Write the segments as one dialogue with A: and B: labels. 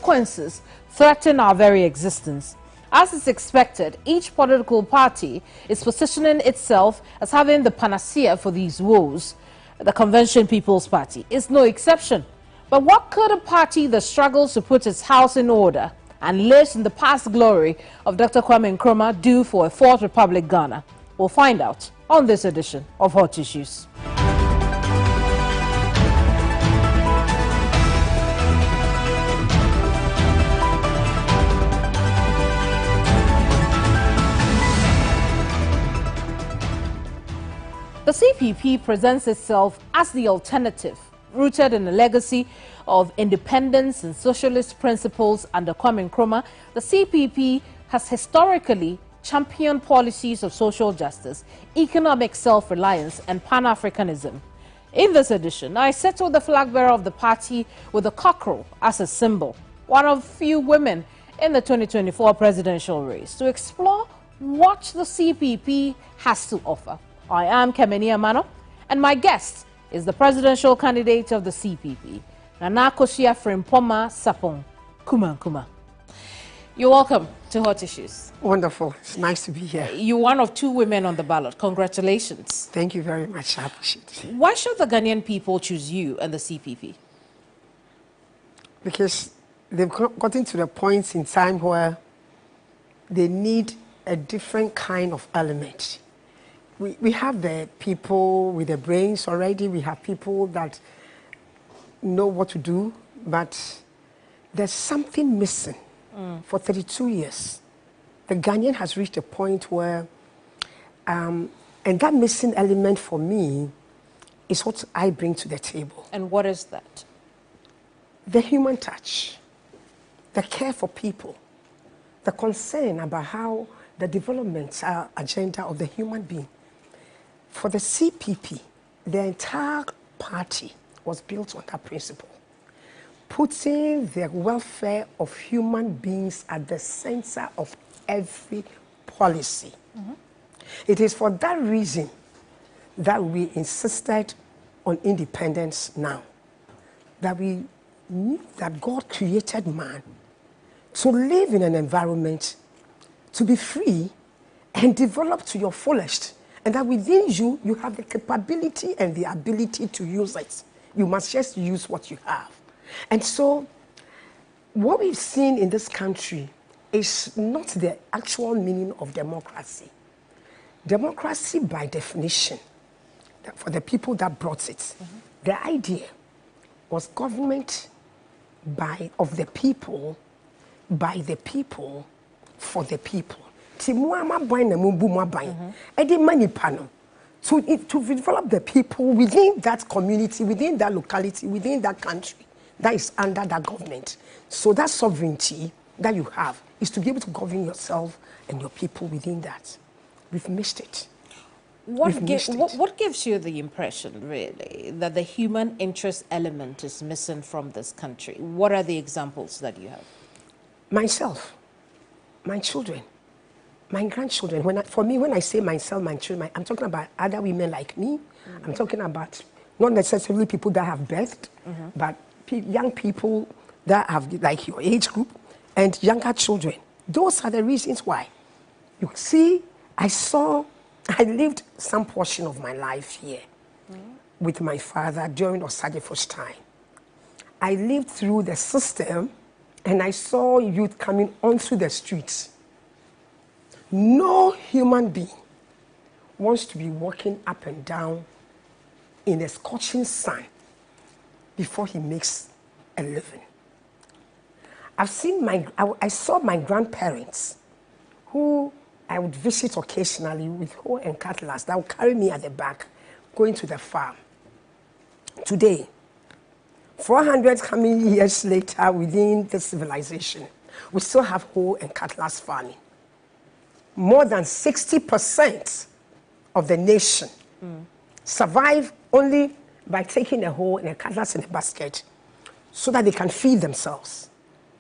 A: consequences threaten our very existence. As is expected, each political party is positioning itself as having the panacea for these woes. The Convention People's Party is no exception. But what could a party that struggles to put its house in order and lives in the past glory of Dr. Kwame Nkrumah do for a Fourth Republic Ghana? We'll find out on this edition of Hot Issues. The CPP presents itself as the alternative, rooted in a legacy of independence and socialist principles under Kwame Nkrumah. The CPP has historically championed policies of social justice, economic self-reliance and Pan-Africanism. In this edition, I settle the flag bearer of the party with the cockerel as a symbol, one of few women in the 2024 presidential race, to explore what the CPP has to offer. I am Kemeni Amano, and my guest is the presidential candidate of the CPP, Nana Koshia Frimpoma Sapong Kuma. You're welcome to Hot Issues.
B: Wonderful. It's nice to be here.
A: You're one of two women on the ballot. Congratulations.
B: Thank you very much. I appreciate it.
A: Why should the Ghanaian people choose you and the CPP?
B: Because they've gotten to the point in time where they need a different kind of element. We have the people with the brains already. We have people that know what to do, but there's something missing. For 32 years, the Ghanaian has reached a point where, and that missing element for me is what I bring to the table.
A: And what is that?
B: The human touch, the care for people, the concern about how the development agenda of the human being. For the CPP, the entire party was built on that principle, putting the welfare of human beings at the center of every policy. It is for that reason that we insisted on independence now, that we knew that God created man to live in an environment, to be free and develop to your fullest, and that within you, you have the capability and the ability to use it. You must just use what you have. And so, what we've seen in this country is not the actual meaning of democracy. Democracy, by definition, for the people that brought it, the idea was government of the people, by the people, for the people. To develop the people within that community, within that locality, within that country that is under that government. So that sovereignty that you have is to be able to govern yourself and your people within that. We've missed it.
A: What gives you the impression, really, that the human interest element is missing from this country? What are the examples that you have?
B: Myself, my children, my grandchildren. When I say myself, my children, I'm talking about other women like me. I'm talking about not necessarily people that have birthed, but young people that have like your age group and younger children. Those are the reasons why. You see, I lived some portion of my life here with my father during Osagyefo's time. I lived through the system and I saw youth coming onto the streets. No human being wants to be walking up and down in a scorching sun before he makes a living. I saw my grandparents, who I would visit occasionally with hoe and cutlass that would carry me at the back, going to the farm. Today, 400 coming years later within the civilization, we still have hoe and cutlass farming. More than 60% of the nation survive only by taking a hoe and a cutlass in a basket so that they can feed themselves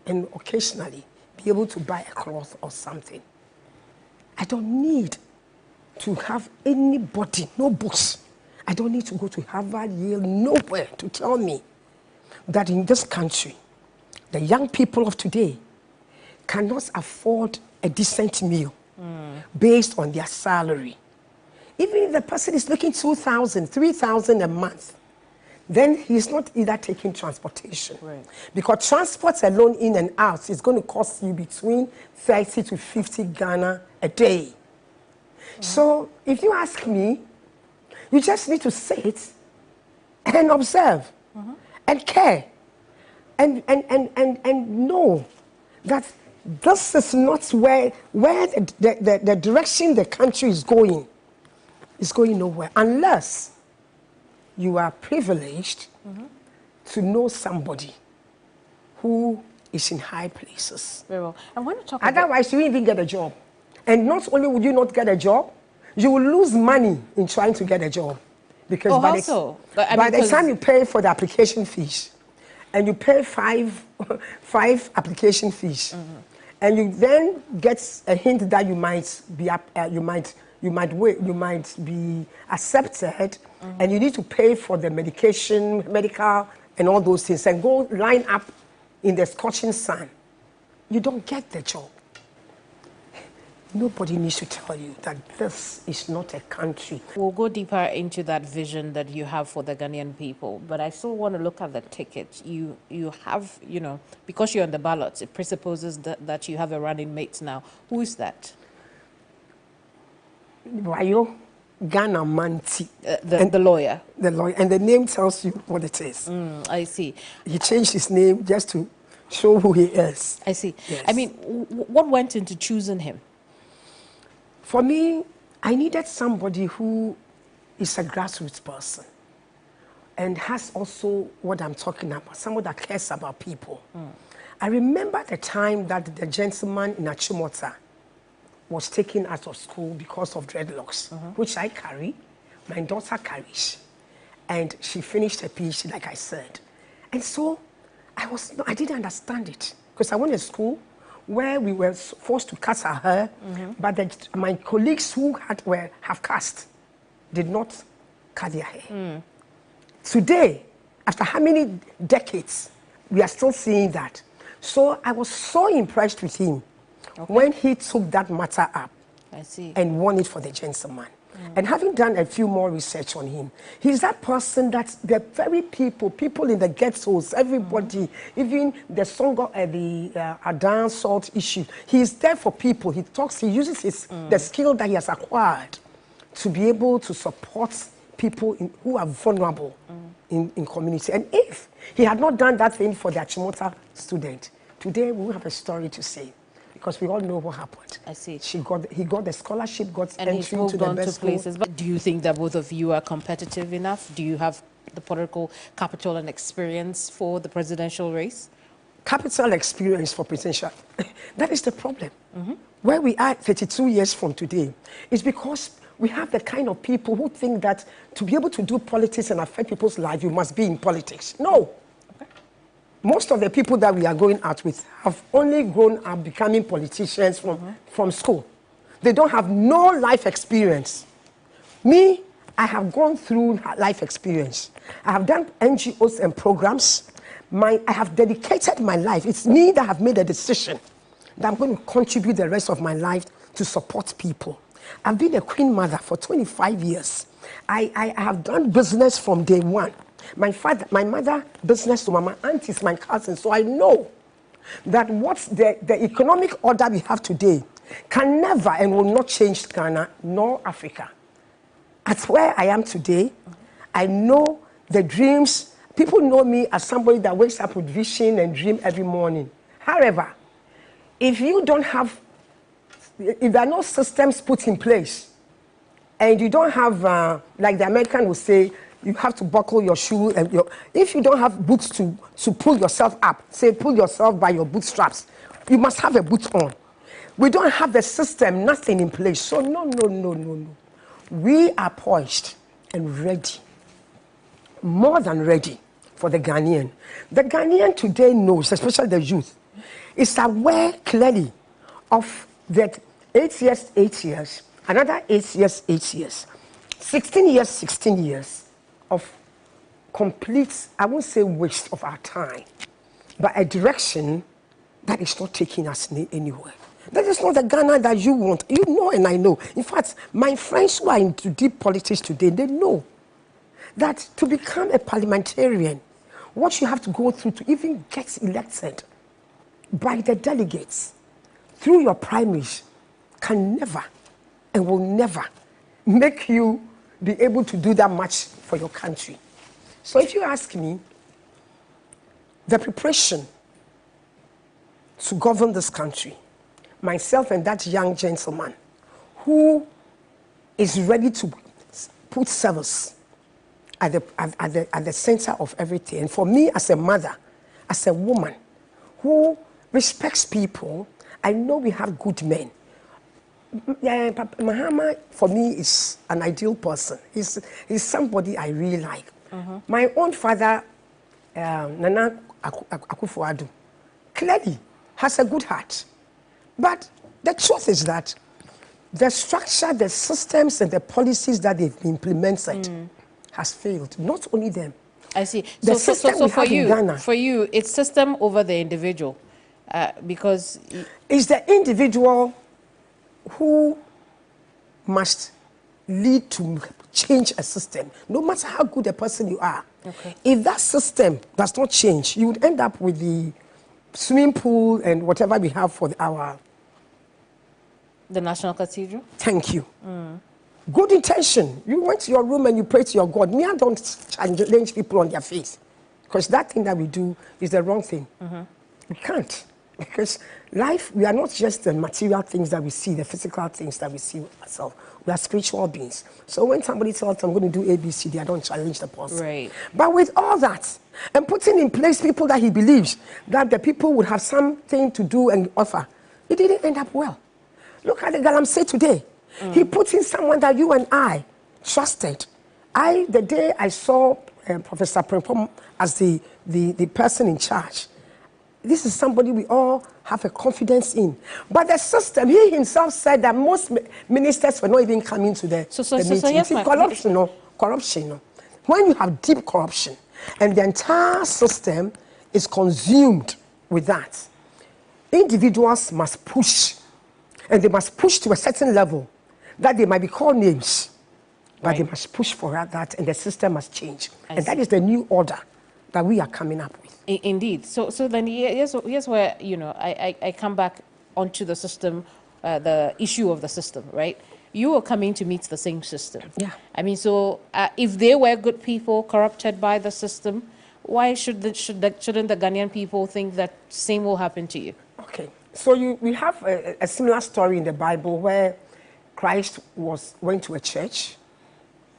B: and occasionally be able to buy a cloth or something. I don't need to have anybody, no books. I don't need to go to Harvard, Yale, nowhere to tell me that in this country, The young people of today cannot afford a decent meal based on their salary. Even if the person is making 2,000, 3,000 a month, then he's not either taking transportation.
A: Right.
B: Because transport alone in and out is going to cost you between 30 to 50 Ghana a day. So if you ask me, you just need to sit and observe and care and know that this is not where the direction the country is going nowhere, unless you are privileged to know somebody who is in high places.
A: Very well. And when you talk
B: Otherwise, you won't even get a job. And not only will you not get a job, you will lose money in trying to get a job. Because by the time you pay for the application fees, and you pay five application fees, and you then get a hint that you might be accepted, and you need to pay for the medical, and all those things, and go line up in the scorching sun, you don't get the job. Nobody needs to tell you that this is not a country.
A: We'll go deeper into that vision that you have for the Ghanaian people, but I still want to look at the ticket. You have, because you're on the ballot, it presupposes that you have a running mate now. Who is that?
B: Wayo Ghana Manti.
A: The lawyer.
B: The lawyer. And the name tells you what it is.
A: I see.
B: He changed his name just to show who he is.
A: I see.
B: Yes.
A: I mean, what went into choosing him?
B: For me, I needed somebody who is a grassroots person and has also what I'm talking about, someone that cares about people. I remember the time that the gentleman in Achimota was taken out of school because of dreadlocks, which I carry, my daughter carries. And she finished her PhD, like I said. And so I didn't understand it, because I went to school where we were forced to cut our hair, but my colleagues who have cast did not cut their hair. Today, after how many decades, we are still seeing that. So I was so impressed with him when he took that matter up and won it for the gentleman. And having done a few more research on him, he's that person that the very people in the ghettos, everybody, even the Songo, the Adan salt issue, he's there for people. He uses the skill that he has acquired to be able to support people who are vulnerable in community. And if he had not done that thing for the Achimota student, today we will have a story to say. Because we all know what happened.
A: I see.
B: He got the scholarship, got
A: and
B: entry into the best
A: places. But do you think that both of you are competitive enough? Do you have the political capital and experience for the presidential race?
B: Capital experience for presidential. That is the problem. Where we are 32 years from today is because we have the kind of people who think that to be able to do politics and affect people's lives, you must be in politics. No. Most of the people that we are going out with have only grown up becoming politicians from school. They don't have no life experience. Me, I have gone through life experience. I have done NGOs and programs. I have dedicated my life. It's me that have made a decision that I'm going to contribute the rest of my life to support people. I've been a queen mother for 25 years. I have done business from day one. My mother, business to my aunties, my cousins. So I know that what the economic order we have today can never and will not change Ghana nor Africa. At where I am today, I know the dreams. People know me as somebody that wakes up with vision and dream every morning. However, if there are no systems put in place, and you don't have, like the American will say, you have to buckle your shoe, and if you don't have boots to pull yourself up, say pull yourself by your bootstraps, you must have a boot on. We don't have the system, nothing in place. So no. We are poised and ready, more than ready for the Ghanaian. The Ghanaian today knows, especially the youth, is aware clearly of that 8 years, another 8 years, 16 years of complete, I won't say waste of our time. but a direction that is not taking us anywhere. That is not the Ghana that you want. You know and I know. In fact, my friends who are into deep politics today, they know that to become a parliamentarian, what you have to go through to even get elected by the delegates through your primaries can never and will never make you be able to do that much for your country. So if you ask me, the preparation to govern this country, myself and that young gentleman who is ready to put service at the center of everything. And for me as a mother, as a woman who respects people, I know we have good men. Mahama, for me, is an ideal person. He's somebody I really like. My own father, Nana Akufo-Addo, clearly has a good heart. But the truth is that the structure, the systems, and the policies that they've implemented has failed. Not only them.
A: I see.
B: The
A: So
B: for
A: you, it's system over the individual, because
B: it's the individual who must lead to change a system, no matter how good a person you are.
A: Okay.
B: If that system does not change, you would end up with the swimming pool and whatever we have for
A: the National Cathedral.
B: Thank you. Good intention. You went to your room and you pray to your God. Me, I don't challenge people on their face, because that thing that we do is the wrong thing. We can't, because life, we are not just the material things that we see, the physical things that we see ourselves. We are spiritual beings. So when somebody tells us I'm going to do A, B, C, D, I don't challenge the person.
A: Right.
B: But with all that, and putting in place people that he believes that the people would have something to do and offer, it didn't end up well. Look at the Galamsey today. He put in someone that you and I trusted. The day I saw Professor Prempom as the person in charge, this is somebody we all have a confidence in. But the system, he himself said that most ministers were not even coming to the meeting.
A: So yes,
B: Corruption. When you have deep corruption and the entire system is consumed with that, individuals must push, and they must push to a certain level that they might be called names, but they must push for that, and the system must change. And that is the new order that we are coming up with.
A: Indeed. So then here's where, I come back onto the system, the issue of the system, right? You are coming to meet the same system.
B: Yeah.
A: I mean, so if they were good people corrupted by the system, why shouldn't the Ghanaian people think that same will happen to you?
B: Okay. So we have a similar story in the Bible where Christ went to a church.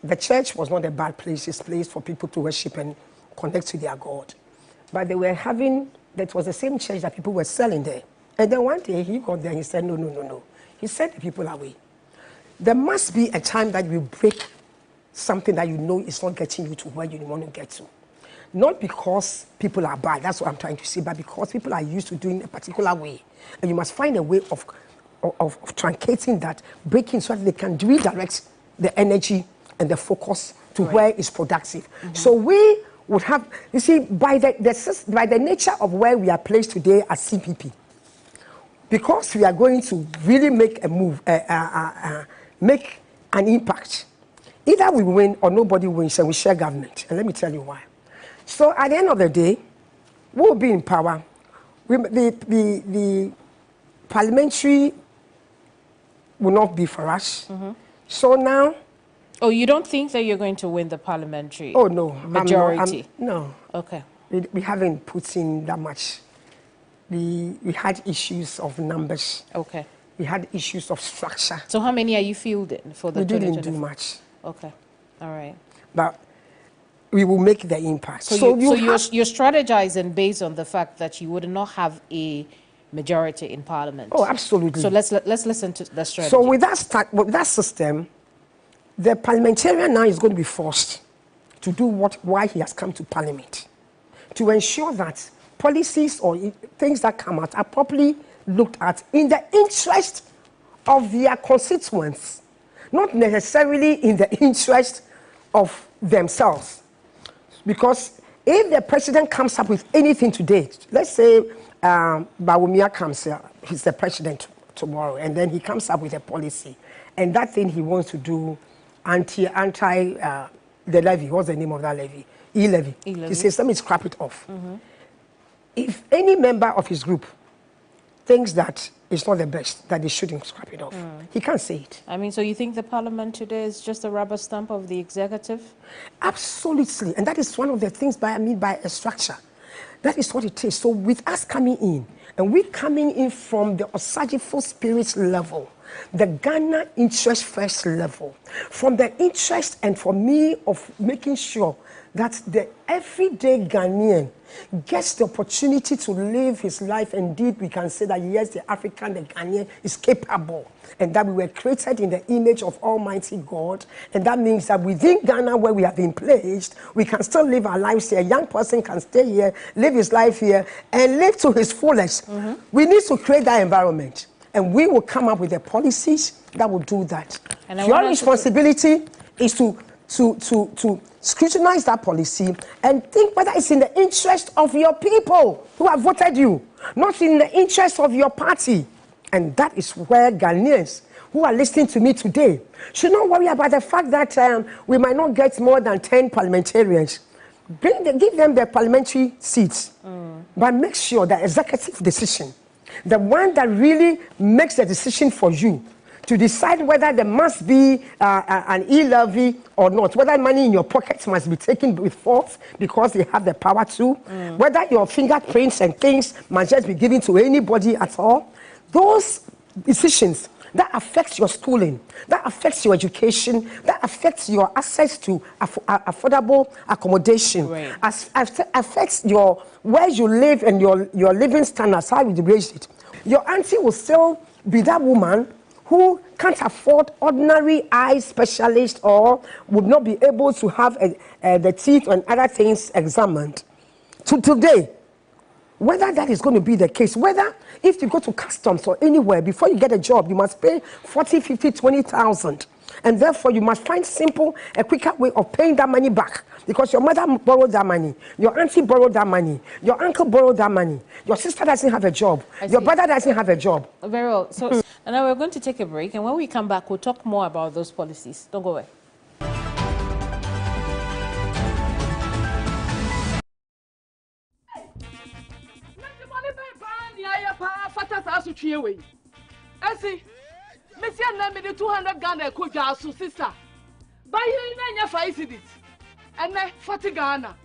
B: The church was not a bad place. It's a place for people to worship and connect to their God. But that was the same church that people were selling there. And then one day he got there and he said, no. He sent the people away. There must be a time that you break something that you know is not getting you to where you want to get to. Not because people are bad, that's what I'm trying to say, but because people are used to doing a particular way. And you must find a way of truncating that, breaking, so that they can redirect the energy and the focus to where it's productive. So we would have, you see, by the nature of where we are placed today as CPP, because we are going to really make a move, make an impact. Either we win or nobody wins and we share government. And let me tell you why. So at the end of the day, we'll be in power. The parliamentary will not be for us. So now...
A: Oh, you don't think that you're going to win the parliamentary
B: majority?
A: No. Okay.
B: We haven't put in that much. We had issues of numbers.
A: Okay.
B: We had issues of structure.
A: So how many are you fielding for the 2024?
B: We didn't do much.
A: Okay. All right.
B: But we will make the impact.
A: So you're strategizing based on the fact that you would not have a majority in parliament.
B: Oh, absolutely.
A: So let's listen to the strategy.
B: So with that system, the parliamentarian now is going to be forced to do why he has come to parliament, to ensure that policies or things that come out are properly looked at in the interest of their constituents, not necessarily in the interest of themselves. Because If the president comes up with anything today, let's say Bawumia comes here, he's the president tomorrow, and then he comes up with a policy, and that thing he wants to do anti the levy. What's the name of that levy? E-levy. He says, let me scrap it off. If any member of his group thinks that it's not the best, that they shouldn't scrap it off, he can't say it.
A: I mean, so you think the parliament today is just a rubber stamp of the executive?
B: Absolutely. And that is one of the things I mean by a structure. That is what it is. So with us coming in, and we coming in from the Osagifo spirit level, the Ghana interest first level, from the interest and for me of making sure that the everyday Ghanaian gets the opportunity to live his life. Indeed, we can say that yes, the African, the Ghanaian is capable, and that we were created in the image of Almighty God. And that means that within Ghana, where we have been placed, we can still live our lives here. A young person can stay here, live his life here, and live to his fullest. We need to create that environment, and we will come up with the policies that will do that. And your responsibility is to scrutinize that policy and think whether it's in the interest of your people who have voted you, not in the interest of your party. And that is where Ghanaians who are listening to me today should not worry about the fact that we might not get more than 10 parliamentarians. Give them their parliamentary seats, but make sure the executive decision, the one that really makes the decision for you, to decide whether there must be an e-levy or not, whether money in your pockets must be taken with force because they have the power to, whether your fingerprints and things must just be given to anybody at all. Those decisions that affects your schooling, that affects your education, that affects your access to affordable accommodation, affects your where you live and your living standards, how you raise it. Your auntie will still be that woman who can't afford ordinary eye specialist or would not be able to have the teeth and other things examined. Today, whether that is going to be the case, whether if you go to customs or anywhere, before you get a job, you must pay 40, 50, 20,000. And therefore, you must find a quicker way of paying that money back. Because your mother borrowed that money, your auntie borrowed that money, your uncle borrowed that money, your sister doesn't have a job, your brother doesn't have a job.
A: Very well. So, and now we're going to take a break. And when we come back, we'll talk more about those policies. Don't go away.
C: Monsieur, let me the 200 Ghana could also sister. Buy you in 5 cities and then 40 Ghana.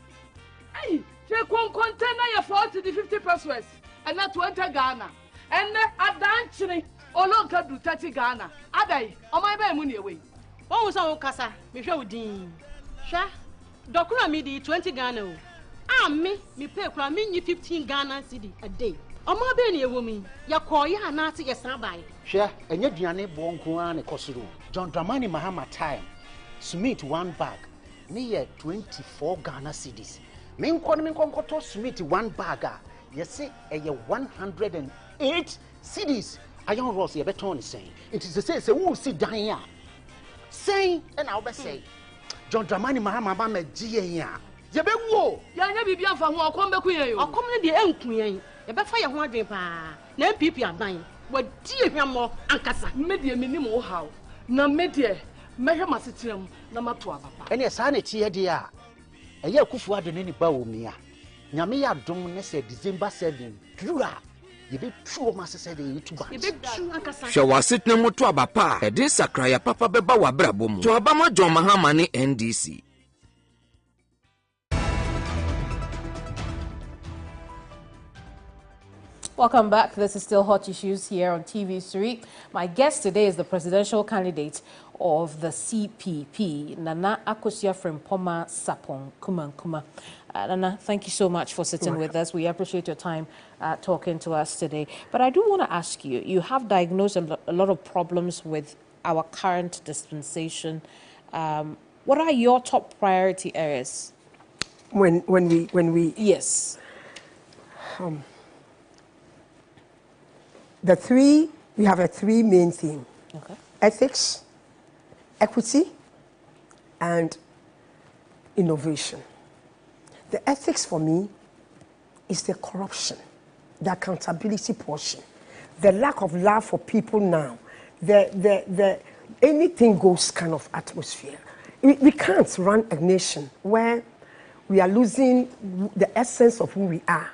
C: Hey, take one container your 40 to 50 pesos and not 20 Ghana. And then a dancing or long can do 30 Ghana. Aday, on my bay money away.
D: What was our casa? Before we ding. Sha, Doctor me the 20 Ghana. Ah, me pay for me 15 Ghana cedi a day. Oma be na ewomi ya koya na ate yesan bai
E: hwe enye duane bo nko an ekosoro John Dramani Mahama time Smith 1 bag ne ye 24 Ghana cedis me nko to Smith 1 bag a yesi eye 108 cedis ayon ross ye beton ne sen it is say wo si dan a sen e na wo be say John Dramani Mahama ba ma giye a ye be wo
C: ya nya bibia fa ho akom be kuyen yo
D: akom ne de enkuyen ye be fa ye ho adwen pa na MPP aban wadi ehwamo ankasa
C: medie menim wo haw na medie mehwe masetirem na mato ababa
E: ene sa na tie de a eye akufu ado ne nipa wo mi a nyame ya dom ne se December 7 dura ye be tuo masese de YouTube
D: ye be tu ankasa
F: hwe wasetna moto abapa e de sakra ya papa beba wa brabo mu to abama John Mahama ne NDC.
A: Welcome back. This is still Hot Issues here on TV3. My guest today is the presidential candidate of the CPP, Nana Akosua Frimpoma Sapong Kumankuma. Nana, thank you so much for sitting with us. We appreciate your time talking to us today. But I do want to ask you, you have diagnosed a lot of problems with our current dispensation. What are your top priority areas?
B: When we
A: Yes.
B: We have a 3 main theme.
A: Okay.
B: Ethics, equity, and innovation. The ethics for me is the corruption, the accountability portion, the lack of love for people now, the anything goes kind of atmosphere. We can't run a nation where we are losing the essence of who we are.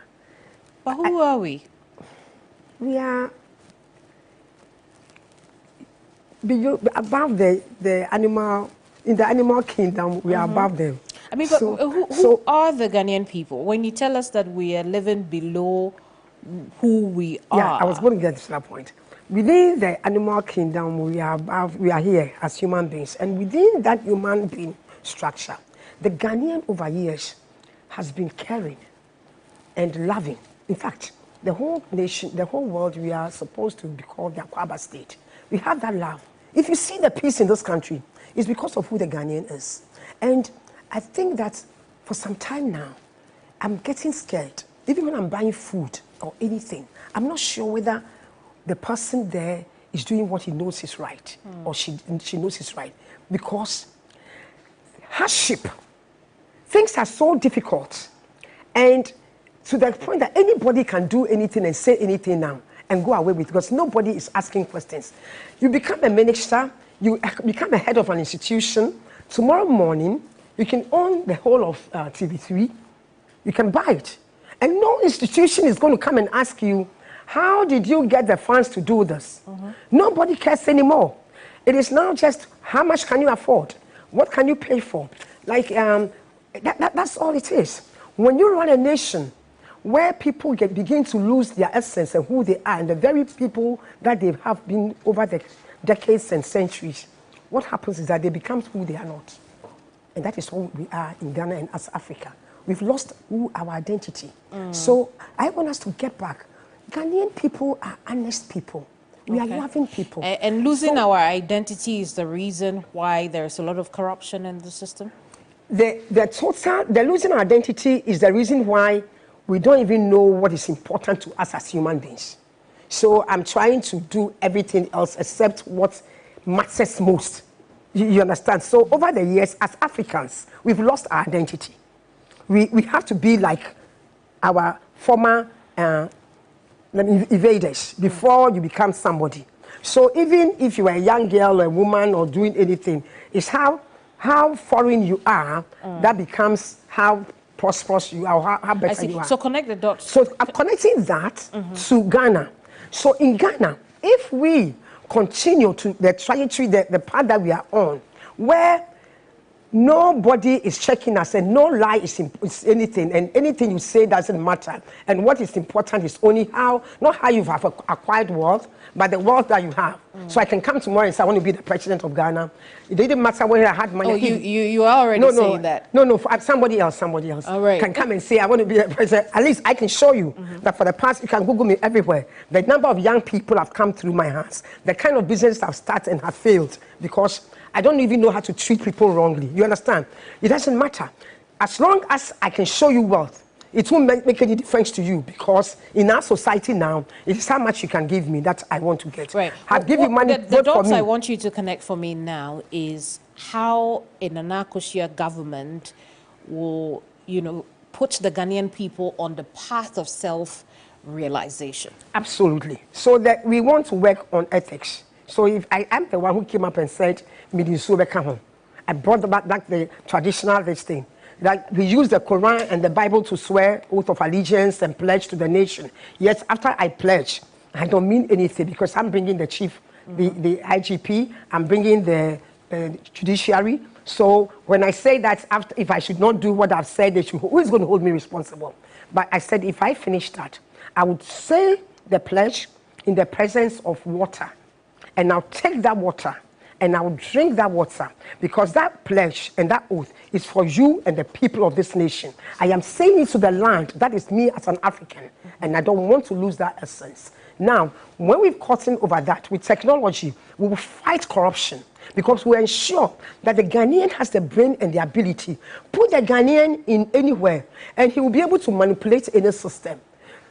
A: But who are we?
B: We are above the animal, in the animal kingdom, we are above them.
A: I mean, but who are the Ghanaian people? When you tell us that we are living below who we are.
B: Yeah, I was going to get to that point. Within the animal kingdom, we are here as human beings. And within that human being structure, the Ghanaian over years has been caring and loving. In fact, the whole nation, the whole world, we are supposed to be called the Akwaba state. We have that love. If you see the peace in this country, it's because of who the Ghanaian is. And I think that for some time now, I'm getting scared. Even when I'm buying food or anything, I'm not sure whether the person there is doing what he knows is right or she knows is right. Because hardship, things are so difficult. And to the point that anybody can do anything and say anything now and go away with it, because nobody is asking questions. You become a minister, you become a head of an institution. Tomorrow morning, you can own the whole of TV3. You can buy it. And no institution is going to come and ask you, how did you get the funds to do this? Nobody cares anymore. It is now just how much can you afford? What can you pay for? Like, that's all it is. When you run a nation where people begin to lose their essence and who they are, and the very people that they have been over the decades and centuries, what happens is that they become who they are not. And that is who we are in Ghana and as Africa. We've lost our identity. So I want us to get back. Ghanaian people are honest people. We are loving people.
A: And losing our identity is the reason why there's a lot of corruption in the system?
B: The losing our identity is the reason why we don't even know what is important to us as human beings. So I'm trying to do everything else except what matters most. You understand? So over the years, as Africans, we've lost our identity. We have to be like our former invaders before you become somebody. So even if you are a young girl or a woman or doing anything, it's how foreign you are that becomes how prosperous you are, how better you are.
A: So connect the dots.
B: So I'm connecting that to Ghana. So in Ghana, if we continue to the trajectory, the path that we are on, where nobody is checking us and no lie is anything, and anything you say doesn't matter, and what is important is only not how you have acquired wealth, but the wealth that you have. So I can come tomorrow and say I want to be the president of Ghana. It didn't matter whether I had money.
A: Oh, you are already saying that.
B: No, somebody else
A: All right.
B: can come and say I want to be the president. At least I can show you that for the past, you can Google me everywhere. The number of young people have come through my hands. The kind of business I've started and have failed because I don't even know how to treat people wrongly. You understand? It doesn't matter. As long as I can show you wealth, it won't make any difference to you because in our society now, it is how much you can give me that I want to get.
A: Right.
B: I'll give you money.
A: The dots I want you to connect for me now is how a Nana Akosua government will, put the Ghanaian people on the path of self-realization.
B: Absolutely. So that we want to work on ethics. So if I am the one who came up and said, I brought back the traditional thing. That we use the Quran and the Bible to swear oath of allegiance and pledge to the nation. Yet after I pledge, I don't mean anything because I'm bringing the chief, the IGP, I'm bringing the judiciary. So when I say that if I should not do what I've said, who is going to hold me responsible? But I said if I finish that, I would say the pledge in the presence of water. And I'll take that water and I will drink that water because that pledge and that oath is for you and the people of this nation. I am saying it to the land. That is me as an African, and I don't want to lose that essence. Now, when we've gotten over that, with technology, we will fight corruption because we ensure that the Ghanaian has the brain and the ability. Put the Ghanaian in anywhere, and he will be able to manipulate any system.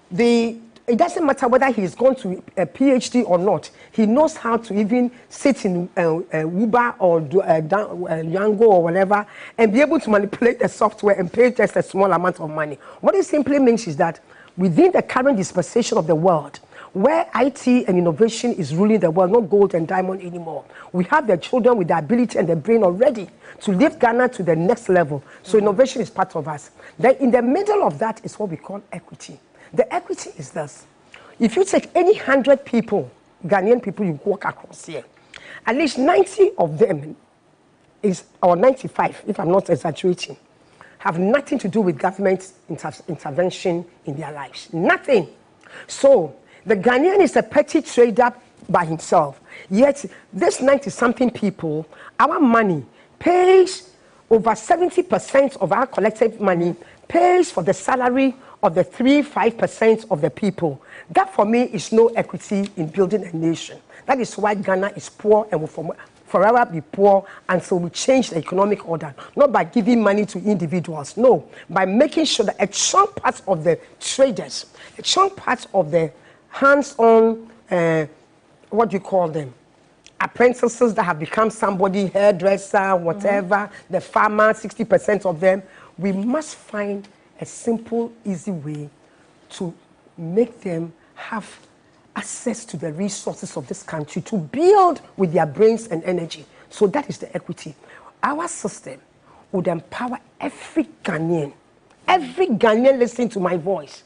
B: The it doesn't matter whether he's gone to a PhD or not. He knows how to even sit in Uber or Yango or whatever and be able to manipulate the software and pay just a small amount of money. What it simply means is that within the current dispensation of the world, where IT and innovation is ruling the world, not gold and diamond anymore, we have the children with the ability and the brain already to lift Ghana to the next level. So innovation is part of us. Then in the middle of that is what we call equity. The equity is this. If you take any 100 people, Ghanaian people you walk across here, at least 90 of them or 95, if I'm not exaggerating, have nothing to do with government intervention in their lives. Nothing. So the Ghanaian is a petty trader by himself. Yet this 90-something people, our money pays over 70% of our collective money pays for the salary of the 3-5% of the people. That for me is no equity in building a nation. That is why Ghana is poor and will forever be poor until we change the economic order. Not by giving money to individuals, no, by making sure that a chunk part of the traders, a chunk part of the hands-on, what do you call them? Apprentices that have become somebody, hairdresser, whatever, the farmer, 60% of them, we must find a simple, easy way to make them have access to the resources of this country to build with their brains and energy. So that is the equity. Our system would empower every Ghanaian listening to my voice.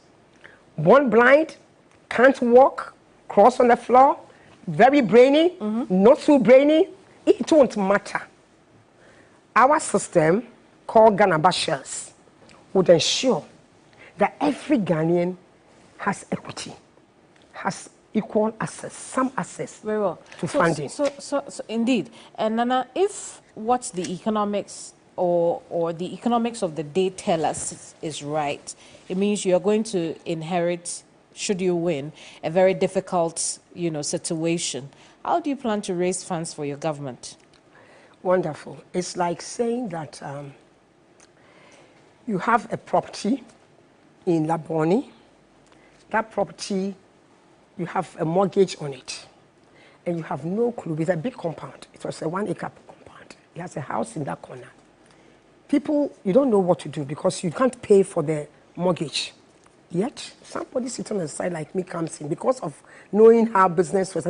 B: Born blind, can't walk, cross on the floor, very brainy, not too brainy, it won't matter. Our system, called Ghana Bashers, would ensure that every Ghanaian has equity, has equal access, some access
A: Very well.
B: to funding.
A: So indeed. And Nana, if what the economics or the economics of the day tell us is right, it means you are going to inherit, should you win, a very difficult, situation. How do you plan to raise funds for your government?
B: Wonderful. It's like saying that you have a property in Laboni. That property, you have a mortgage on it, and you have no clue. With a big compound, it was a 1-acre compound. It has a house in that corner. People, you don't know what to do because you can't pay for the mortgage. Yet, somebody sitting on the side like me comes in because of knowing how business was.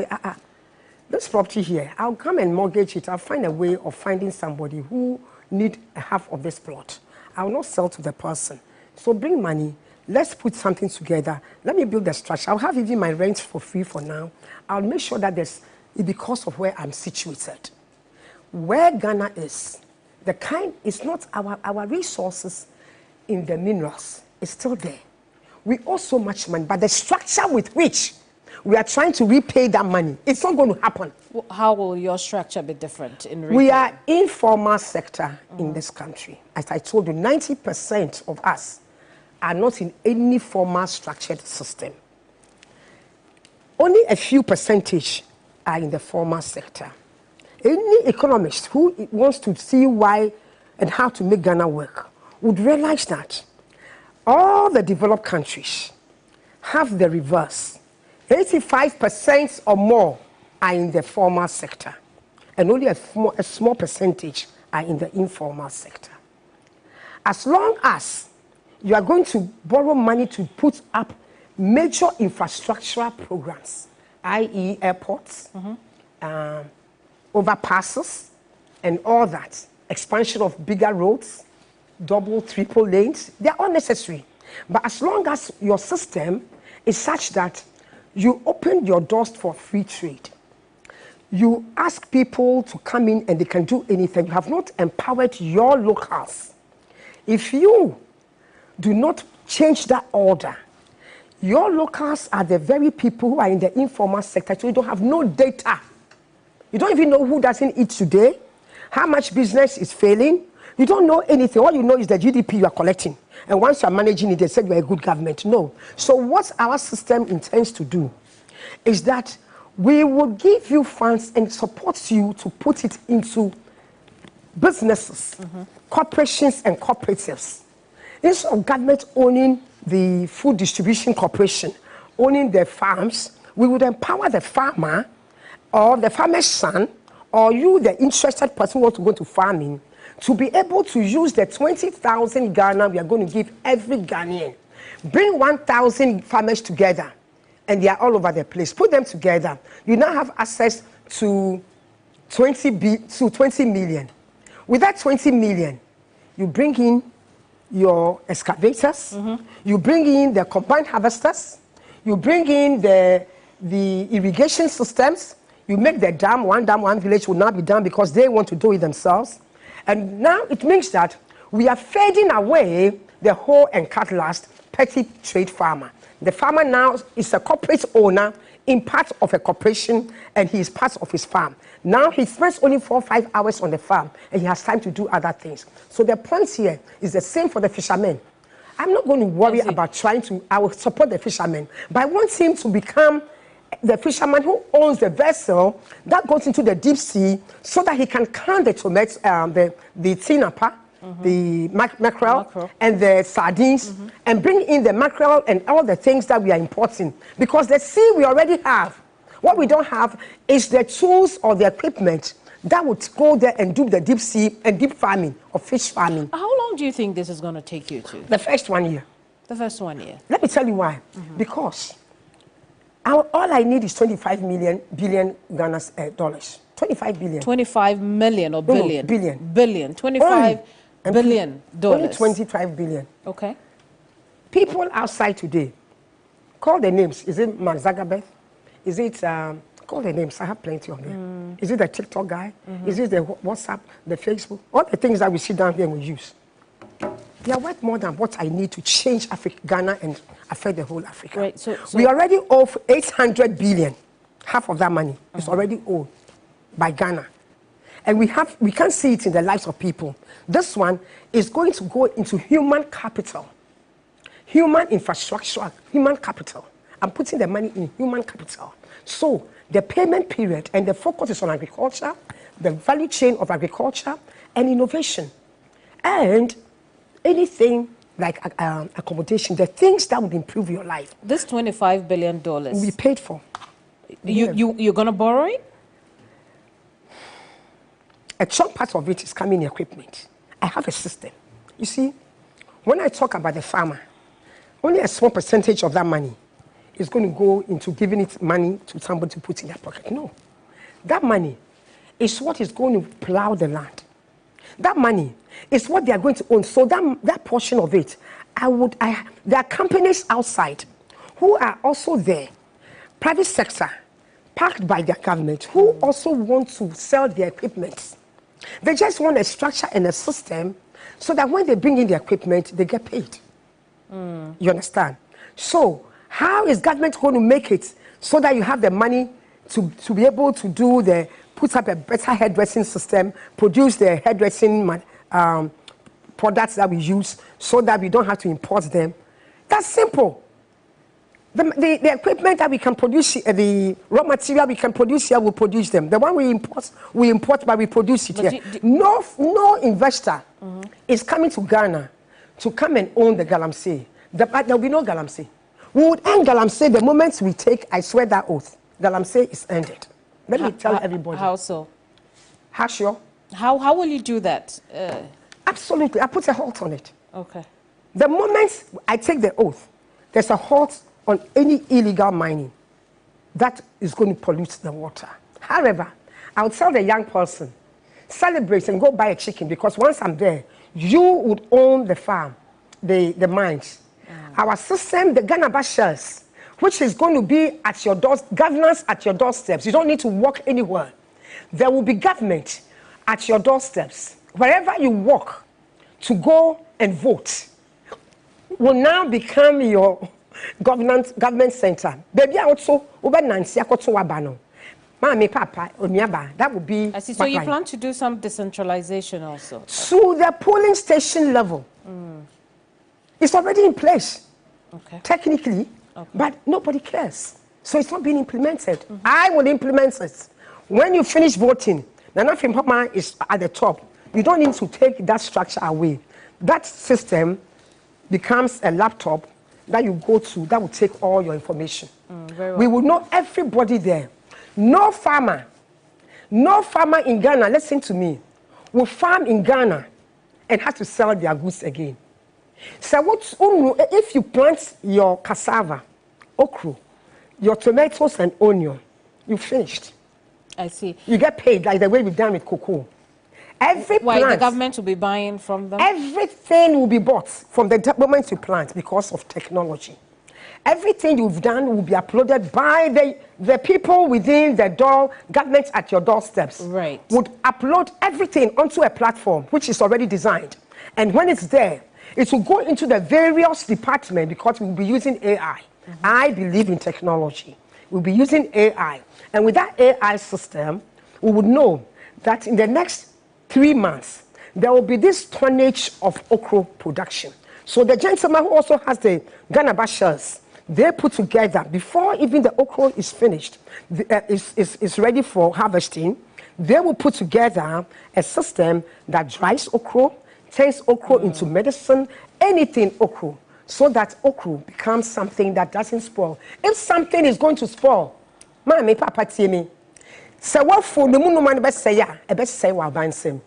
B: This property here, I'll come and mortgage it. I'll find a way of finding somebody who need a half of this plot. I will not sell to the person. So bring money. Let's put something together. Let me build the structure. I'll have even my rent for free for now. I'll make sure that there's, because of where I'm situated. Where Ghana is, it's not our resources in the minerals. It's still there. We owe so much money, but the structure with which we are trying to repay that money, it's not going to happen.
A: How will your structure be different in repaying?
B: We are informal sector in this country. As I told you, 90% of us are not in any formal structured system. Only a few percentage are in the formal sector. Any economist who wants to see why and how to make Ghana work would realize that all the developed countries have the reverse. 85% or more are in the formal sector, and only a small percentage are in the informal sector. As long as you are going to borrow money to put up major infrastructural programs, i.e. airports, overpasses, and all that, expansion of bigger roads, double, triple lanes, they are all necessary. But as long as your system is such that you open your doors for free trade, you ask people to come in and they can do anything, you have not empowered your locals. If you do not change that order, your locals are the very people who are in the informal sector, so you don't have no data. You don't even know who doesn't eat today, how much business is failing. You don't know anything. All you know is the GDP you are collecting. And once you are managing it, they said you are a good government. No. So what our system intends to do is that we will give you funds and support you to put it into businesses, corporations and cooperatives. Instead of government owning the food distribution corporation owning the farms, we would empower the farmer or the farmer's son or you, the interested person who wants to go into farming, to be able to use the 20,000 Ghana we are going to give every Ghanaian. Bring 1,000 farmers together, and they are all over the place. Put them together. You now have access to 20 million. With that 20 million, you bring in your excavators, you bring in the combined harvesters, you bring in the irrigation systems, you make the dam, one village will not be done because they want to do it themselves. And now it means that we are fading away the whole and cut last petty trade farmer. The farmer now is a corporate owner in part of a corporation, and he is part of his farm. Now he spends only 4 or 5 hours on the farm, and he has time to do other things. So the point here is the same for the fishermen. I'm not going to worry about I will support the fishermen, but I want him to become the fisherman who owns the vessel that goes into the deep sea so that he can count the tomatoes, the tinapa, the mackerel, and the sardines, and bring in the mackerel and all the things that we are importing. Because the sea we already have. What we don't have is the tools or the equipment that would go there and do the deep sea and deep farming or fish farming.
A: How long do you think this is going to take you to?
B: The first 1 year.
A: The first 1 year.
B: Let me tell you why. Because all I need is 25 billion Ghana's dollars. 25 billion.
A: 25 million or billion?
B: No, billion.
A: Billion. 25 billion dollars.
B: Only 25 billion.
A: Okay.
B: People outside today, call the names. Is it Mark Zuckerberg? Is it, call the names, I have plenty of them. Is it the TikTok guy? Is it the WhatsApp, the Facebook? All the things that we sit down here and we use. They are worth more than what I need to change Ghana and affect the whole Africa.
A: Right, so
B: we already owe 800 billion. Half of that money is already owed by Ghana. And we can't see it in the lives of people. This one is going to go into human capital, human infrastructure, human capital. I'm putting the money in human capital. So the payment period and the focus is on agriculture, the value chain of agriculture, and innovation. And anything like accommodation, the things that would improve your life.
A: This $25 billion
B: will be paid for.
A: You're going to borrow it?
B: A chunk part of it is coming in equipment. I have a system. You see, when I talk about the farmer, only a small percentage of that money is going to go into giving it money to somebody to put in their pocket. No. That money is what is going to plow the land. That money is what they are going to own. So that portion of it, there are companies outside who are also there, private sector, backed by their government, who also want to sell their equipment. They just want a structure and a system so that when they bring in the equipment, they get paid. You understand? So how is government going to make it so that you have the money to be able to put up a better hairdressing system, produce the hairdressing products that we use so that we don't have to import them? That's simple. The equipment that we can produce, the raw material we can produce here, we'll produce them. The one we import, but we produce it here. No investor is coming to Ghana to come and own the galamsey. There will be no galamsey. We would end galamsey the moment we take, I swear that oath, galamsey is ended. Let me tell everybody.
A: How so?
B: How sure?
A: How will you do that?
B: Absolutely. I put a halt on it.
A: Okay.
B: The moment I take the oath, there's a halt on any illegal mining that is going to pollute the water. However, I'll tell the young person, celebrate and go buy a chicken, because once I'm there, you would own the farm, the mines. Our system, the Ghana shares, which is going to be at your doors, governance at your doorsteps. You don't need to walk anywhere. There will be government at your doorsteps. Wherever you walk to go and vote will now become your government center. Baby, also over Nancy Wabano. Mommy, Papa, Onyaba, that would be.
A: I see. So you plan to do some decentralization also?
B: To the polling station level. It's already in place.
A: Okay.
B: Technically, but nobody cares. So it's not being implemented. I will implement it. When you finish voting, Nana Fimpama is at the top. You don't need to take that structure away. That system becomes a laptop that you go to that will take all your information.
A: Very well.
B: We will know everybody there. No farmer in Ghana, listen to me, will farm in Ghana and have to sell their goods again. So if you plant your cassava, okra, your tomatoes and onion, you finished.
A: I see.
B: You get paid like the way we've done with cocoa.
A: Why the government will be buying from them?
B: Everything will be bought from the moment you plant because of technology. Everything you've done will be uploaded by the people within the government at your doorsteps.
A: Right.
B: Would upload everything onto a platform which is already designed. And when it's there, it will go into the various departments because we'll be using AI. I believe in technology. We'll be using AI. And with that AI system, we would know that in the next 3 months, there will be this tonnage of okra production. So the gentleman who also has the Ghana bashers, they put together, before even the okra is finished, is ready for harvesting, they will put together a system that dries okra, turns okra into medicine, anything okra, so that okra becomes something that doesn't spoil. If something is going to spoil, Mama, Papa, tell me, so what for the moon man best say ya, a best say while buying same.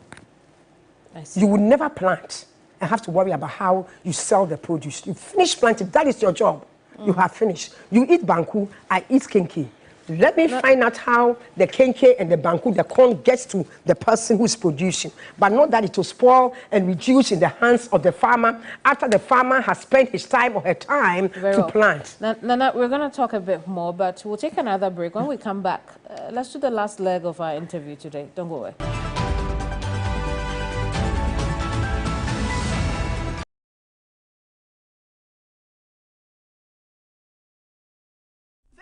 B: You will never plant and have to worry about how you sell the produce. You finish planting, that is your job. You have finished. You eat banku, I eat kenke. Let me find out how the kenke and the banku, the corn, gets to the person who's producing. But not that it will spoil and reduce in the hands of the farmer after the farmer has spent his time or her time to plant.
A: Nana, we're going to talk a bit more, but we'll take another break. When we come back, let's do the last leg of our interview today. Don't go away.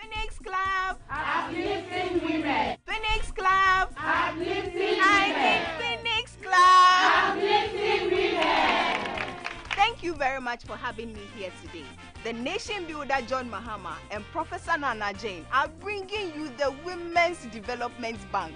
G: Phoenix Club, uplifting women. Phoenix Club, uplifting women. Phoenix Club, uplifting women. Thank you very much for having me here today. The nation builder John Mahama and Professor Nana Jane are bringing you the Women's Development Bank.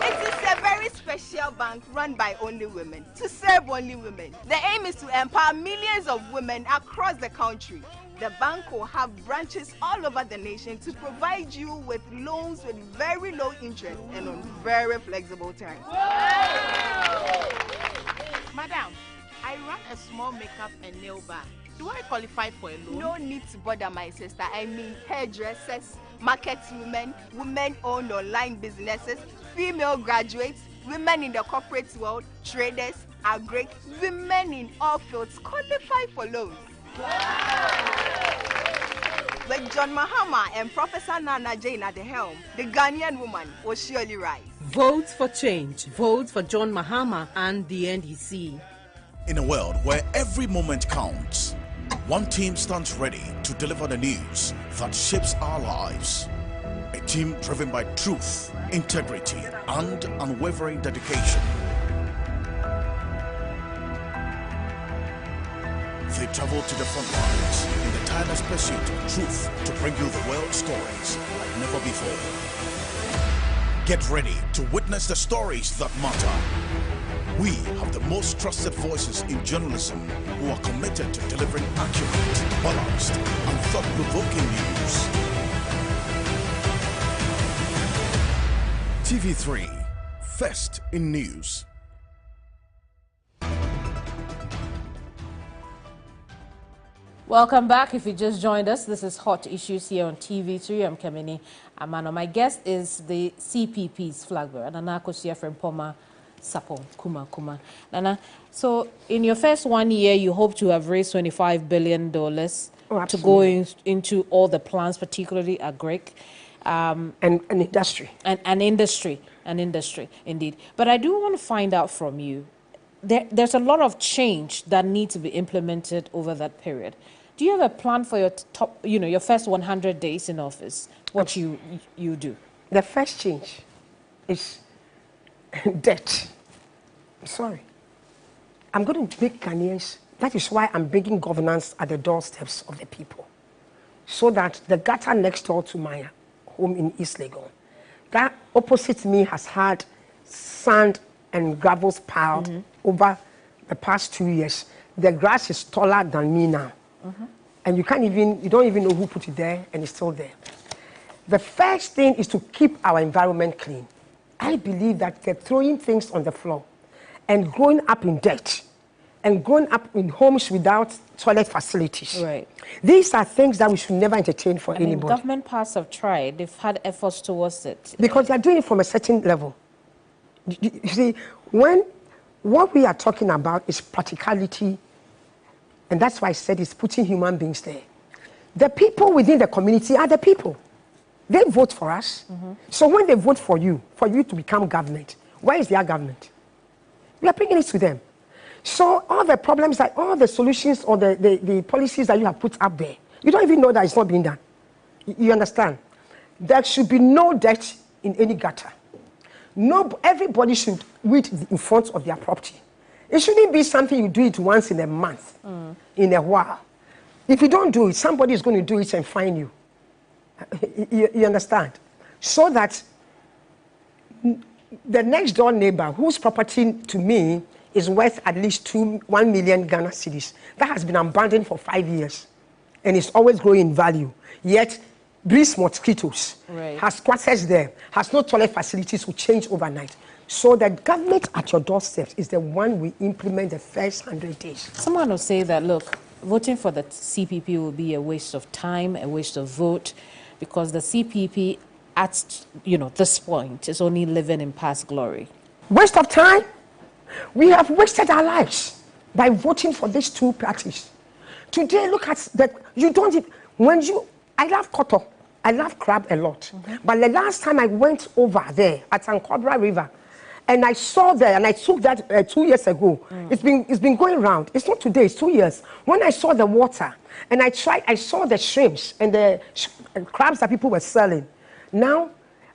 G: It is a very special bank run by only women, to serve only women. The aim is to empower millions of women across the country. The bank will have branches all over the nation to provide you with loans with very low interest and on very flexible terms.
H: Madam, I run a small makeup and nail bar. Do I qualify for a loan?
G: No need to bother, my sister. I mean hairdressers, market women, women-owned online businesses, female graduates, women in the corporate world, traders, agri, women in all fields qualify for loans. With John Mahama and Professor Nana Jane at the helm, the Ghanaian woman will surely rise.
I: Vote for change. Vote for John Mahama and the NDC.
J: In a world where every moment counts, one team stands ready to deliver the news that shapes our lives. A team driven by truth, integrity, and unwavering dedication. They travel to the front lines in the tireless pursuit of truth to bring you the world stories like never before. Get ready to witness the stories that matter. We have the most trusted voices in journalism who are committed to delivering accurate, balanced, and thought-provoking news. TV3, first in news.
A: Welcome back. If you just joined us, this is Hot Issues here on TV3. I'm Kamini Amano. My guest is the CPP's flag bearer, Nana Akosua Frimpoma Sapon Kuma. Nana, so in your first 1 year, you hope to have raised $25 billion to go into all the plans, particularly agri.
B: And industry.
A: And industry, indeed. But I do want to find out from you, there's a lot of change that needs to be implemented over that period. Do you have a plan for your your first 100 days in office, what you do?
B: The first change is debt. I'm sorry. I'm going to make Ghanaians, that is why I'm bringing governance at the doorsteps of the people. So that the gutter next door to my home in East Legon, that opposite me has had sand and gravels piled over the past 2 years. the grass is taller than me now. And you don't even know who put it there, and it's still there. The first thing is to keep our environment clean. I believe that they're throwing things on the floor and growing up in dirt and growing up in homes without toilet facilities.
A: Right.
B: These are things that we should never entertain for anybody.
A: Government parts have tried. They've had efforts towards it.
B: Because they're doing it from a certain level. You see, what we are talking about is practicality, and that's why I said it's putting human beings there. The people within the community are the people. They vote for us. So when they vote for you to become government, where is their government? We are bringing it to them. So all the problems, all the solutions or the policies that you have put up there, you don't even know that it's not being done. You understand? There should be no dirt in any gutter. No, everybody should weed in front of their property. It shouldn't be something you do it once in a month, in a while. If you don't do it, somebody is going to do it and fine you. You understand? So that the next door neighbor whose property to me is worth at least 1 million Ghana cedis, that has been abandoned for 5 years and is always growing in value, yet breeds mosquitoes, has squatters there, has no toilet facilities, will change overnight. So the government at your doorstep is the one we implement the first 100 days.
A: Someone will say that, look, voting for the CPP will be a waste of time, a waste of vote, because the CPP at this point is only living in past glory. Waste of time?
B: We have wasted our lives by voting for these two parties. Today, look at that. I love cotton, I love crab a lot. But the last time I went over there at Ankobra River, and I saw there, and I took that 2 years ago. It's been going around. It's not today, it's 2 years. When I saw the water, and I saw the shrimps and the crabs that people were selling. Now,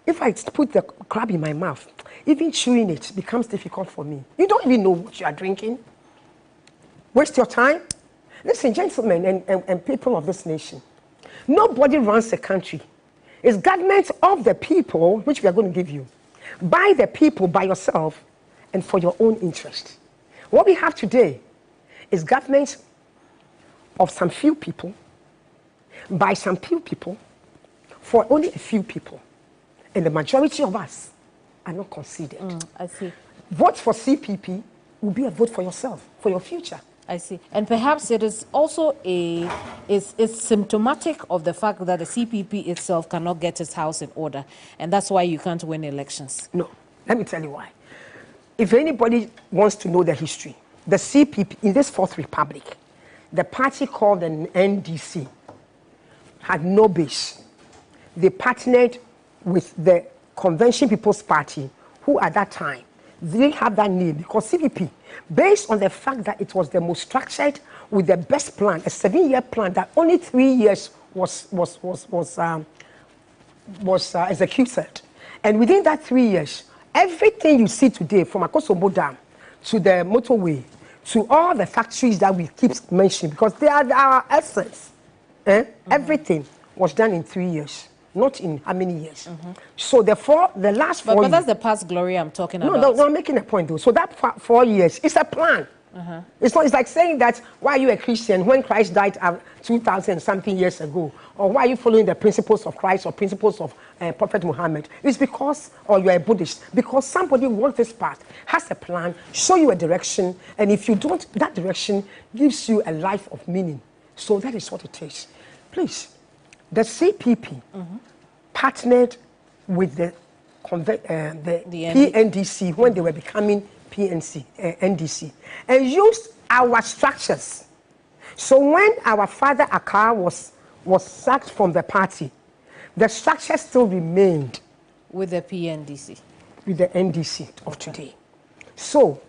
B: if I put the crab in my mouth, even chewing it becomes difficult for me. You don't even know what you are drinking. Waste your time. Listen, gentlemen and people of this nation, nobody runs the country. It's government of the people, which we are going to give you. By the people, by yourself, and for your own interest. What we have today is government of some few people, by some few people, for only a few people. And the majority of us are not considered.
A: I see.
B: Vote for CPP will be a vote for yourself, for your future.
A: I see. And perhaps it is also it's symptomatic of the fact that the CPP itself cannot get its house in order. And that's why you can't win elections.
B: No. Let me tell you why. If anybody wants to know the history, the CPP, in this Fourth Republic, the party called the NDC had no base. They partnered with the Convention People's Party, who at that time, they had that name because CPP, based on the fact that it was the most structured with the best plan, a 7-year plan that only 3 years was executed. And within that 3 years, everything you see today, from Akosombo Dam to the motorway, to all the factories that we keep mentioning, because they are our essence, everything was done in 3 years. Not in how many years. So therefore, the last 4 years...
A: But that's the past glory I'm talking about.
B: No, I'm making a point though. So that 4 years, it's a plan. It's like saying that, why are you a Christian when Christ died 2,000-something years ago? Or why are you following the principles of Christ or principles of Prophet Muhammad? It's because, or you're a Buddhist, because somebody walks this path, has a plan, show you a direction, and if you don't, that direction gives you a life of meaning. So that is what it is. Please. The CPP partnered with the PNDC when they were becoming NDC and used our structures. So when our father Akar was sacked from the party, the structure still remained
A: with the PNDC,
B: with the NDC of today. So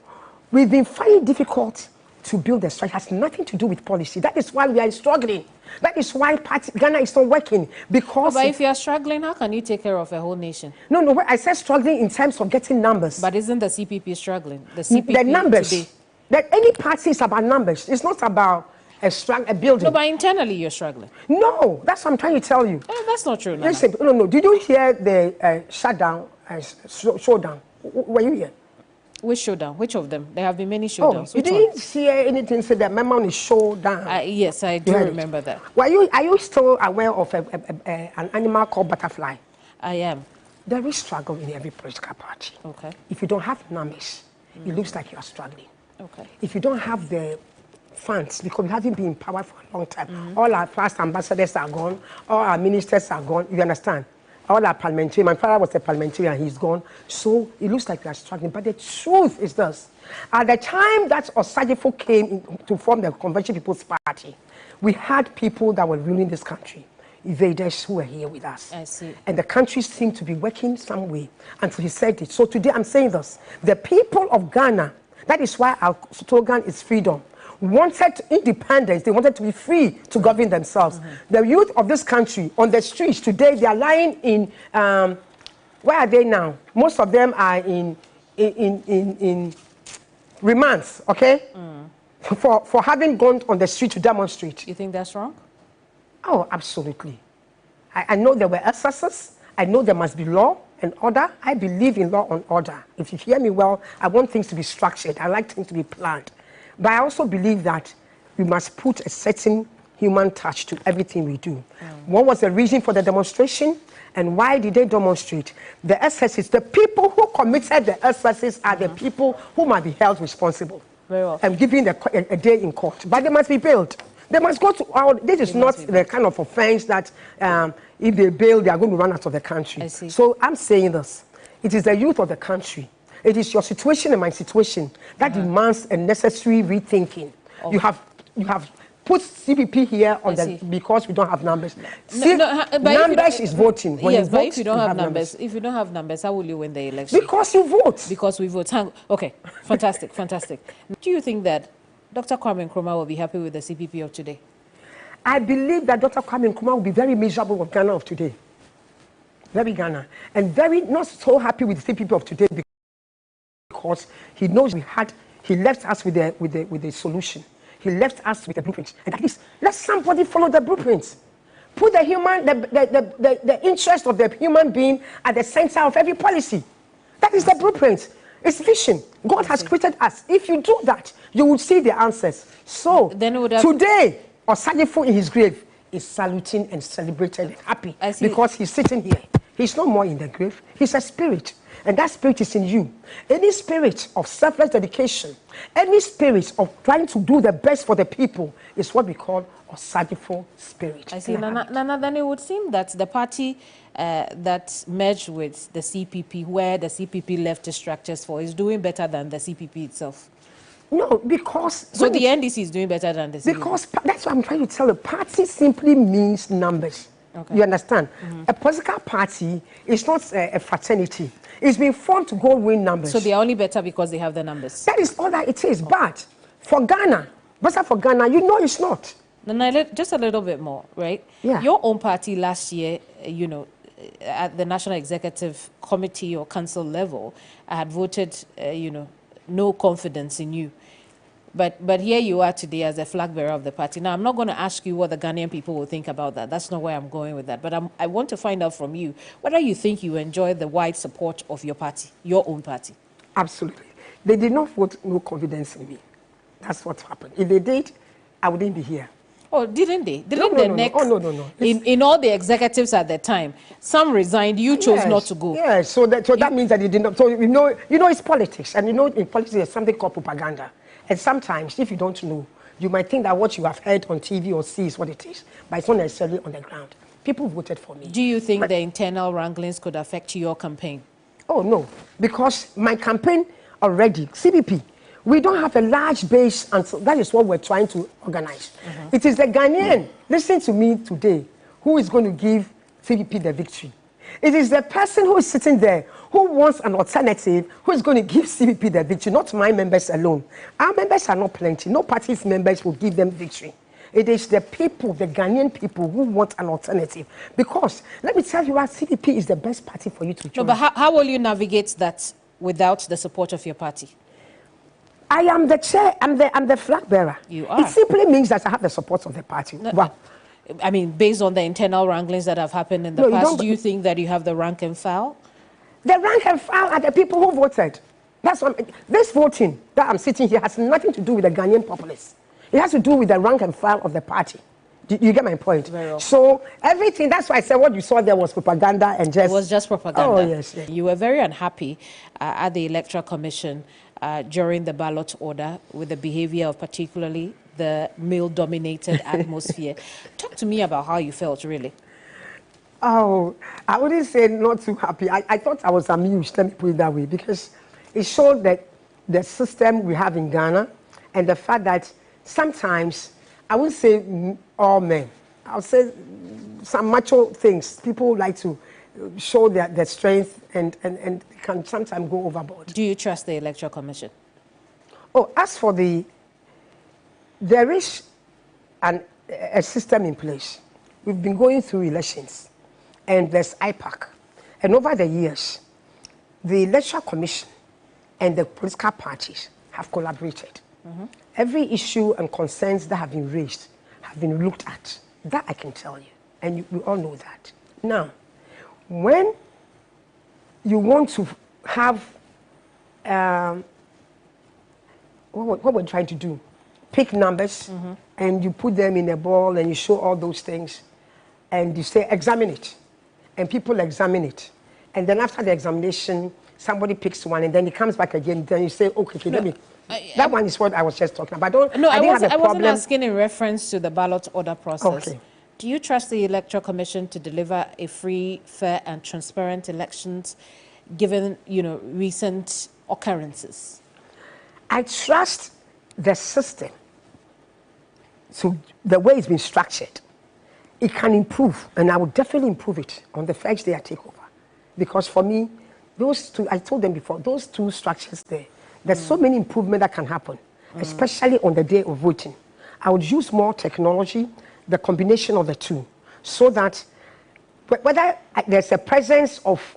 B: we've been finding it difficult to build the structure. It has nothing to do with policy. That is why we are struggling. That is why Ghana is not working. Because
A: but if you are struggling, how can you take care of a whole nation?
B: No, I said struggling in terms of getting numbers.
A: But isn't the CPP struggling? The CPP
B: the numbers.
A: Today.
B: That any party is about numbers. It's not about a building.
A: No, but internally you're struggling.
B: No, that's what I'm trying to tell you.
A: That's not true.
B: Listen, no. Did you hear the shutdown, showdown? Were you here?
A: Which showdown? Which of them? There have been many showdowns.
B: Oh, you didn't see anything say that memo is showdown?
A: Yes, I do remember that.
B: Are you still aware of an animal called butterfly?
A: I am.
B: There is struggle in every political party.
A: Okay.
B: If you don't have numbers, it looks like you are struggling.
A: Okay.
B: If you don't have the funds, because we haven't been in power for a long time, all our past ambassadors are gone, all our ministers are gone, you understand? All our parliamentarians, my father was a parliamentarian, he's gone. So it looks like we are struggling. But the truth is this. At the time that Osajifo came in to form the Convention People's Party, we had people that were ruling this country, invaders who were here with us.
A: I see.
B: And the country seemed to be working some way until he said it. So today I'm saying this. The people of Ghana, that is why our slogan is freedom, wanted independence. They wanted to be free to govern themselves. The youth of this country on the streets today, they are lying in, where are they now? Most of them are in remands, okay? For having gone on the street to demonstrate.
A: You think that's wrong?
B: Oh, absolutely. I know there were excesses. I know there must be law and order. I believe in law and order. If you hear me well, I want things to be structured. I like things to be planned. But I also believe that we must put a certain human touch to everything we do. What was the reason for the demonstration? And why did they demonstrate? The excesses, the people who committed the excesses are the people who might be held responsible.
A: Very well.
B: And given a day in court. But they must be bailed. They must go to our, this is not the kind of offense that if they bail, they are going to run out of the country.
A: I see.
B: So I'm saying this. It is the youth of the country. It is your situation and my situation that demands a necessary rethinking. You have put CPP here on because we don't have numbers. Numbers is voting. When
A: yes,
B: you vote,
A: but if you don't have numbers, if you don't have numbers, how will you win the election?
B: Because you vote.
A: Because we vote. Okay, fantastic, fantastic. Do you think that Dr. Kwame Nkrumah will be happy with the CPP of today?
B: I believe that Dr. Kwame Nkrumah will be very miserable with Ghana of today. Very Ghana. And very not so happy with the CPP of today because he knows he left us with a solution. He left us with a blueprint. And at least let somebody follow the blueprint. Put the interest of the human being at the center of every policy. That is the blueprint. It's vision. God has created us. If you do that, you will see the answers. So today, Osajifo in his grave is saluting and celebrating and happy because he's sitting here. He's no more in the grave. He's a spirit. And that spirit is in you. Any spirit of selfless dedication, any spirit of trying to do the best for the people is what we call Osajifo spirit.
A: I see. Nana, then it would seem that the party that merged with the CPP, where the CPP left the structures for, is doing better than the CPP itself.
B: No, because...
A: So the NDC is doing better than the CPP?
B: Because that's what I'm trying to tell you. Party simply means numbers. Okay. You understand? A political party is not a fraternity. It's been formed to go win numbers.
A: So they are only better because they have the numbers?
B: That is all that it is. But for Ghana, you know it's not.
A: No, just a little bit more, right?
B: Yeah.
A: Your own party last year, you know, at the National Executive Committee or Council level, had voted, you know, no confidence in you. But here you are today as a flag bearer of the party. Now, I'm not going to ask you what the Ghanaian people will think about that. That's not where I'm going with that. But I want to find out from you whether you think you enjoy the wide support of your party, your own party.
B: Absolutely. They did not vote no confidence in me. That's what happened. If they did, I wouldn't be here.
A: Oh, didn't they?
B: No.
A: In all the executives at the time, some resigned. You chose not to go.
B: Yes. So that means that they did not. So you know, it's politics, and you know, in politics there's something called propaganda. And sometimes, if you don't know, you might think that what you have heard on TV or see is what it is, but it's not necessarily on the ground. People voted for me.
A: Do you think the internal wranglings could affect your campaign?
B: Oh no, because my campaign already, CPP. We don't have a large base, and so that is what we're trying to organize. It is the Ghanaian, listen to me today, who is going to give CPP the victory. It is the person who is sitting there who wants an alternative who is going to give CPP the victory, not my members alone. Our members are not plenty. No party's members will give them victory. It is the people, the Ghanaian people, who want an alternative. Because, let me tell you what, CPP is the best party for you to join.
A: No, but how will you navigate that without the support of your party?
B: I am the chair, I'm the flag bearer.
A: You are.
B: It simply means that I have the support of the party.
A: No,
B: wow.
A: I mean, based on the internal wranglings that have happened in the past, do you think that you have the rank and file?
B: The rank and file are the people who voted. That's what this voting that I'm sitting here has nothing to do with the Ghanaian populace. It has to do with the rank and file of the party. You get my point?
A: Very well.
B: So everything, that's why I said what you saw there was propaganda and just...
A: It was just propaganda.
B: Oh, yes.
A: You were very unhappy at the Electoral Commission during the ballot order with the behavior of particularly the male-dominated atmosphere. Talk to me about how you felt, really.
B: Oh, I wouldn't say not too happy. I thought I was amused, let me put it that way, because it showed that the system we have in Ghana and the fact that sometimes, I wouldn't say all men, I'll say some macho things. People like to show their strength and can sometimes go overboard.
A: Do you trust the Electoral Commission?
B: Oh, as for there is a system in place. We've been going through elections, and there's IPAC. And over the years, the Electoral Commission and the political parties have collaborated. Mm-hmm. Every issue and concerns that have been raised have been looked at. That I can tell you, and we all know that. Now, when you want to have what we're trying to do, pick numbers, mm-hmm. and you put them in a ball and you show all those things, and you say examine it, and people examine it, and then after the examination, somebody picks one, and then it comes back again. Then you say, okay, let me. That one is what I was just talking about. I wasn't
A: asking in reference to the ballot order process.
B: Okay.
A: Do you trust the Electoral Commission to deliver a free, fair, and transparent elections, given recent occurrences?
B: I trust the system. So the way it's been structured, it can improve, and I will definitely improve it on the first day I take over, because for me, those two, I told them before, those two structures there's so many improvements that can happen, especially on the day of voting. I would use more technology, the combination of the two, so that whether there's a presence of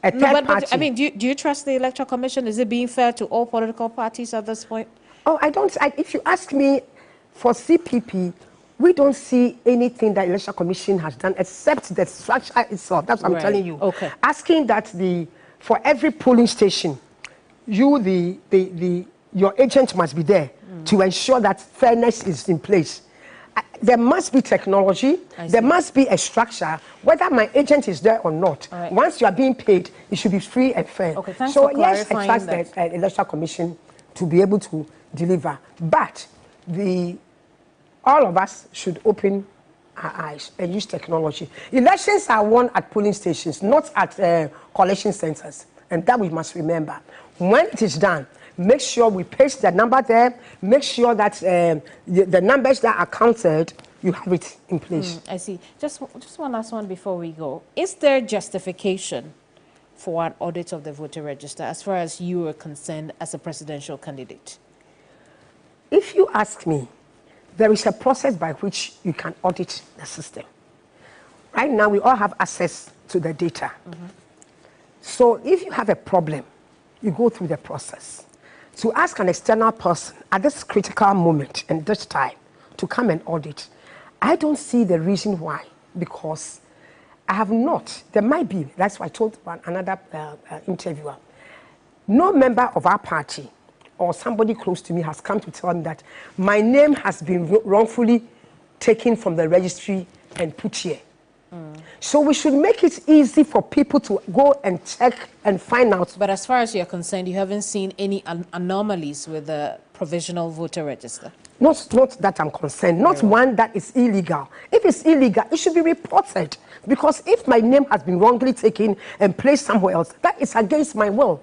B: a third party.
A: I mean, do you trust the Electoral Commission? Is it being fair to all political parties at this point?
B: Oh, I don't. If you ask me, for CPP, we don't see anything that the Electoral Commission has done except the structure itself. That's what I'm telling you.
A: Okay.
B: Asking that for every polling station, your agent must be there to ensure that fairness is in place. There must be technology. There must be a structure, whether my agent is there or not. Right. Once you are being paid, it should be free and fair.
A: Okay, thanks
B: so
A: for
B: yes,
A: clarifying
B: I trust the Electoral Commission to be able to deliver. But all of us should open our eyes and use technology. Elections are won at polling stations, not at collection centers. And that we must remember. When it is done, make sure we paste the number there. Make sure that the numbers that are counted, you have it in place.
A: I see. Just one last one before we go. Is there justification for an audit of the voter register as far as you are concerned as a presidential candidate?
B: If you ask me, there is a process by which you can audit the system. Right now, we all have access to the data. Mm-hmm. So if you have a problem, you go through the process. To ask an external person at this critical moment and this time to come and audit, I don't see the reason why, because I have not. There might be, that's what I told another interviewer. No member of our party or somebody close to me has come to tell me that my name has been wrongfully taken from the registry and put here. So we should make it easy for people to go and check and find out.
A: But as far as you're concerned, you haven't seen any anomalies with the provisional voter register?
B: Not that I'm concerned. Not one that is illegal. If it's illegal, it should be reported. Because if my name has been wrongly taken and placed somewhere else, that is against my will.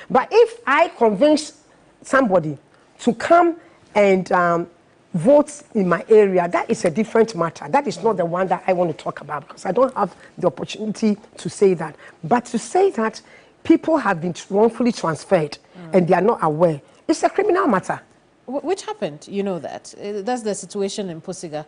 B: But if I convince somebody to come and votes in my area, that is a different matter. That is not the one that I want to talk about, because I don't have the opportunity to say that. But to say that people have been wrongfully transferred and they are not aware, it's a criminal matter.
A: Which happened, you know that. That's the situation in Pusiga.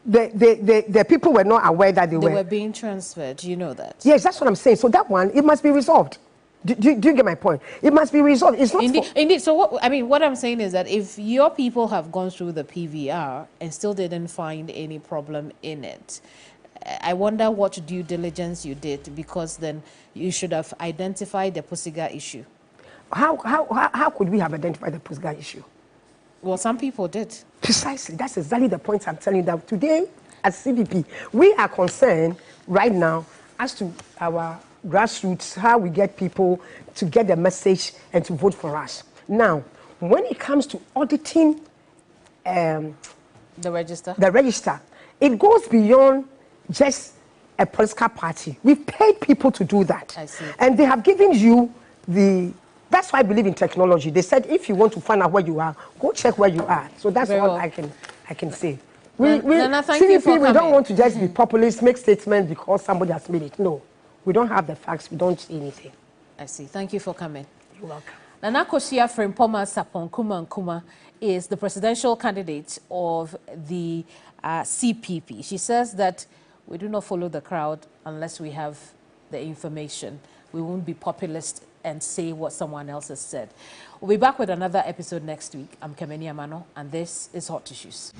B: The people were not aware that they were
A: being transferred, you know that.
B: Yes, that's what I'm saying. So that one, it must be resolved. Do you get my point? It must be resolved. It's not
A: indeed. So what I'm saying is that if your people have gone through the PVR and still didn't find any problem in it, I wonder what due diligence you did, because then you should have identified the Pusiga issue.
B: How could we have identified the postcard issue?
A: Well, some people did.
B: Precisely. That's exactly the point I'm telling you, that today, as CPP, we are concerned right now as to our grassroots, how we get people to get the message and to vote for us. Now, when it comes to auditing
A: the register,
B: it goes beyond just a political party. We've paid people to do that.
A: I see.
B: And they have given you the... That's why I believe in technology. They said if you want to find out where you are, go check where you are. So that's all I can say.
A: Nana, thank you for coming.
B: We don't want to just be populist, make statements because somebody has made it. No, we don't have the facts. We don't see anything.
A: I see. Thank you for coming.
B: You're welcome.
A: Nana Koshia Frimpoma Sapon Kuma is the presidential candidate of the CPP. She says that we do not follow the crowd unless we have the information. We won't be populist and say what someone else has said. We'll be back with another episode next week. I'm Kemeni Amano, and this is Hot Tissues.